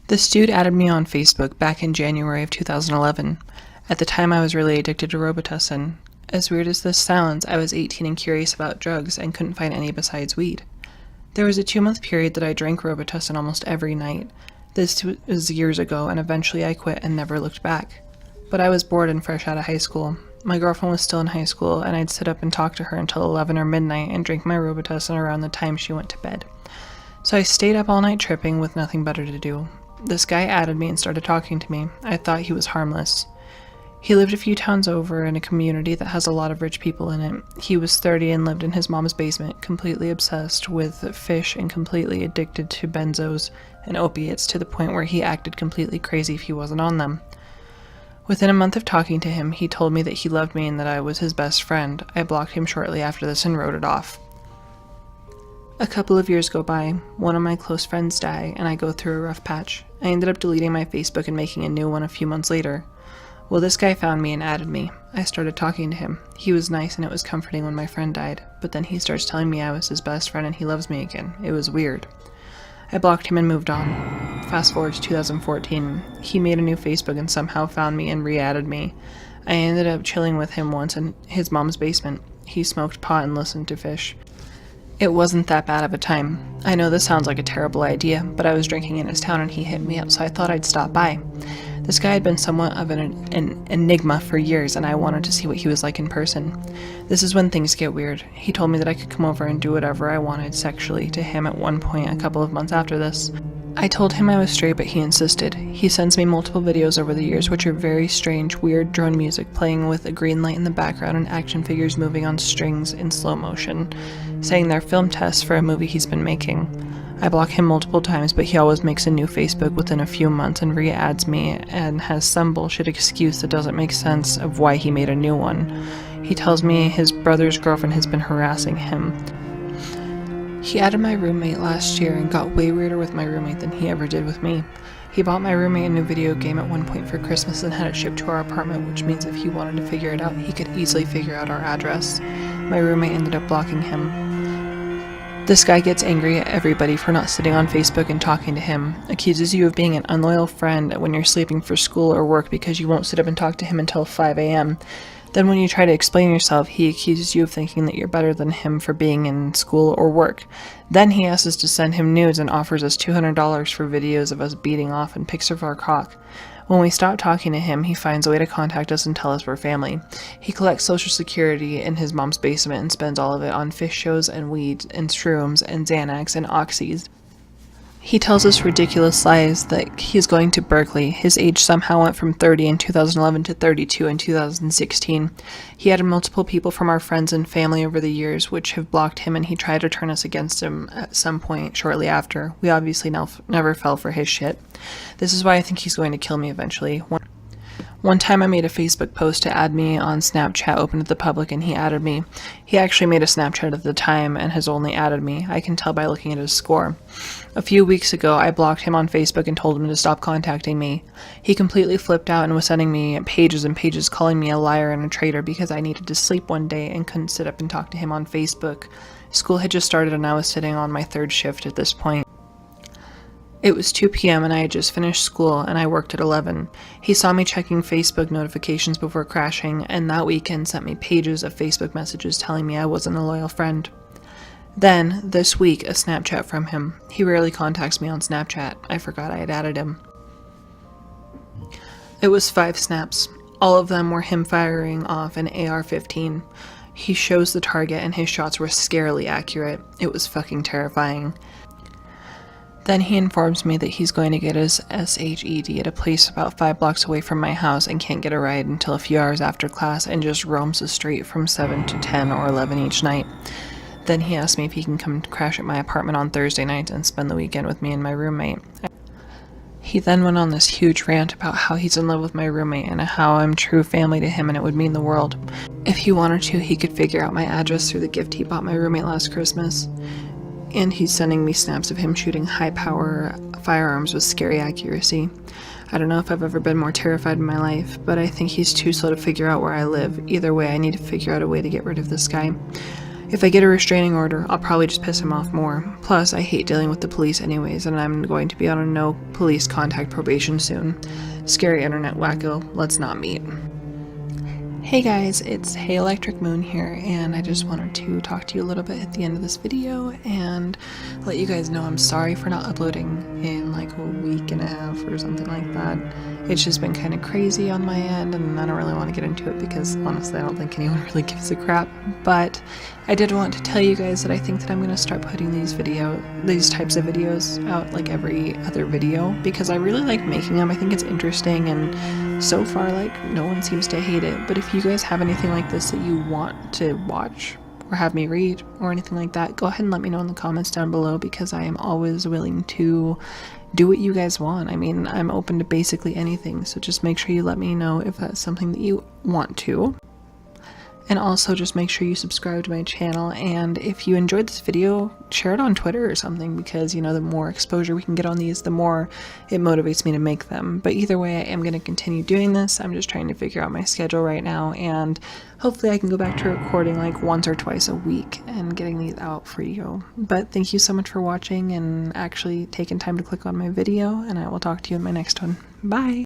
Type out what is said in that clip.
This dude added me on Facebook back in January of 2011. At the time, I was really addicted to Robitussin. As weird as this sounds, I was 18 and curious about drugs and couldn't find any besides weed. There was a 2-month period that I drank Robitussin almost every night. This was years ago, and eventually I quit and never looked back. But I was bored and fresh out of high school. My girlfriend was still in high school, and I'd sit up and talk to her until 11 or midnight and drink my Robitussin around the time she went to bed. So I stayed up all night tripping with nothing better to do. This guy added me and started talking to me. I thought he was harmless. He lived a few towns over in a community that has a lot of rich people in it. He was 30 and lived in his mom's basement, completely obsessed with fish and completely addicted to benzos and opiates to the point where he acted completely crazy if he wasn't on them. Within a month of talking to him, he told me that he loved me and that I was his best friend. I blocked him shortly after this and wrote it off. A couple of years go by, one of my close friends die, and I go through a rough patch. I ended up deleting my Facebook and making a new one a few months later. Well, this guy found me and added me. I started talking to him. He was nice and it was comforting when my friend died, but then he starts telling me I was his best friend and he loves me again. It was weird. I blocked him and moved on. Fast forward to 2014. He made a new Facebook and somehow found me and re-added me. I ended up chilling with him once in his mom's basement. He smoked pot and listened to Fish. It wasn't that bad of a time. I know this sounds like a terrible idea, but I was drinking in his town and he hit me up, so I thought I'd stop by. This guy had been somewhat of an enigma for years, and I wanted to see what he was like in person. This is when things get weird. He told me that I could come over and do whatever I wanted sexually to him at one point a couple of months after this. I told him I was straight, but he insisted. He sends me multiple videos over the years, which are very strange, weird drone music playing with a green light in the background and action figures moving on strings in slow motion, saying they're film tests for a movie he's been making. I block him multiple times, but he always makes a new Facebook within a few months and re-adds me and has some bullshit excuse that doesn't make sense of why he made a new one. He tells me his brother's girlfriend has been harassing him. He added my roommate last year and got way weirder with my roommate than he ever did with me. He bought my roommate a new video game at one point for Christmas and had it shipped to our apartment, which means if he wanted to figure it out, he could easily figure out our address. My roommate ended up blocking him. This guy gets angry at everybody for not sitting on Facebook and talking to him, accuses you of being an unloyal friend when you're sleeping for school or work because you won't sit up and talk to him until 5 a.m. Then when you try to explain yourself, he accuses you of thinking that you're better than him for being in school or work. Then he asks us to send him nudes and offers us $200 for videos of us beating off and pics of our cock. When we stop talking to him, he finds a way to contact us and tell us we're family. He collects Social Security in his mom's basement and spends all of it on fish shows and weed and shrooms and Xanax and oxys. He tells us ridiculous lies that he's going to Berkeley. His age somehow went from 30 in 2011 to 32 in 2016. He added multiple people from our friends and family over the years, which have blocked him, and he tried to turn us against him at some point shortly after. We obviously never fell for his shit. This is why I think he's going to kill me eventually. One time I made a Facebook post to add me on Snapchat open to the public and he added me. He actually made a Snapchat at the time and has only added me. I can tell by looking at his score. A few weeks ago, I blocked him on Facebook and told him to stop contacting me. He completely flipped out and was sending me pages and pages calling me a liar and a traitor because I needed to sleep one day and couldn't sit up and talk to him on Facebook. School had just started and I was sitting on my third shift at this point. It was 2 p.m. and I had just finished school and I worked at 11. He saw me checking Facebook notifications before crashing and that weekend sent me pages of Facebook messages telling me I wasn't a loyal friend. Then, this week, a Snapchat from him. He rarely contacts me on Snapchat. I forgot I had added him. It was 5 snaps. All of them were him firing off an AR-15. He shows the target and his shots were scarily accurate. It was fucking terrifying. Then he informs me that he's going to get his SHED at a place about 5 blocks away from my house and can't get a ride until a few hours after class and just roams the street from 7 to 10 or 11 each night. Then he asked me if he can come crash at my apartment on Thursday night and spend the weekend with me and my roommate. He then went on this huge rant about how he's in love with my roommate and how I'm true family to him and it would mean the world. If he wanted to, he could figure out my address through the gift he bought my roommate last Christmas. And he's sending me snaps of him shooting high-power firearms with scary accuracy. I don't know if I've ever been more terrified in my life, but I think he's too slow to figure out where I live. Either way, I need to figure out a way to get rid of this guy. If I get a restraining order, I'll probably just piss him off more. Plus, I hate dealing with the police anyways, and I'm going to be on a no police contact probation soon. Scary internet wacko, let's not meet. Hey guys, it's Hey Electric Moon here, and I just wanted to talk to you a little bit at the end of this video and let you guys know I'm sorry for not uploading in like a week and a half or something like that. It's just been kind of crazy on my end, and I don't really want to get into it because honestly I don't think anyone really gives a crap, but I did want to tell you guys that I think that I'm going to start putting these types of videos out like every other video because I really like making them. I think it's interesting, and so far like no one seems to hate it. But if you guys have anything like this that you want to watch or have me read or anything like that, go ahead and let me know in the comments down below because I am always willing to do what you guys want. I mean, I'm open to basically anything, so just make sure you let me know if that's something that you want to. And also just make sure you subscribe to my channel, and if you enjoyed this video, share it on Twitter or something, because you know, the more exposure we can get on these, the more it motivates me to make them. But either way, I am going to continue doing this. I'm just trying to figure out my schedule right now, and hopefully I can go back to recording like once or twice a week and getting these out for you. But thank you so much for watching and actually taking time to click on my video, and I will talk to you in my next one. Bye!